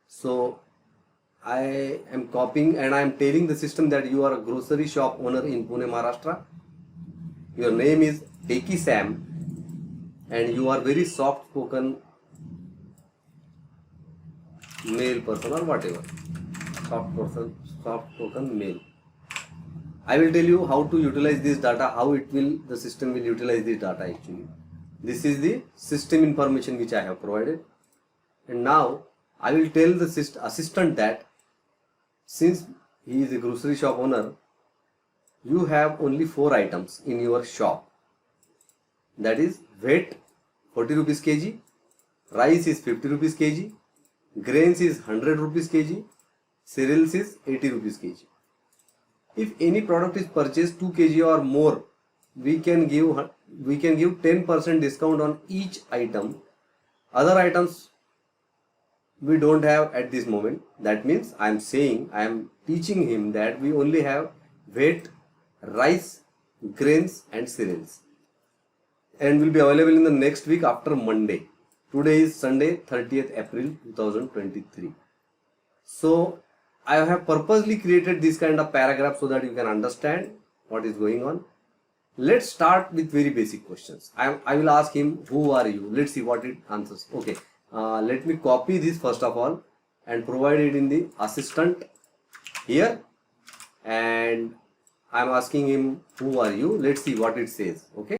So I am copying and I am telling the system that you are a grocery shop owner in Pune, Maharashtra. Your name is Techie Sam and you are very soft spoken male person or whatever. Soft spoken male. I will tell you how to utilize this data, how the system will utilize this data actually. This is the system information which I have provided. And now I will tell the assistant that since he is a grocery shop owner, you have only 4 items in your shop. That is wheat 40 rupees kg, rice is 50 rupees kg, grains is 100 rupees kg, cereals is 80 rupees kg. If any product is purchased 2 kg or more, we can give 10% discount on each item. Other items we don't have at this moment. That means I am teaching him that we only have wheat, rice, grains and cereals, and will be available in the next week after Monday. Today is Sunday, 30th April 2023. So I have purposely created this kind of paragraph so that you can understand what is going on. Let's start with very basic questions. I will ask him, who are you? Let's see what it answers. Okay, let me copy this first of all and provide it in the assistant here, and I'm asking him, who are you? Let's see what it says. Okay.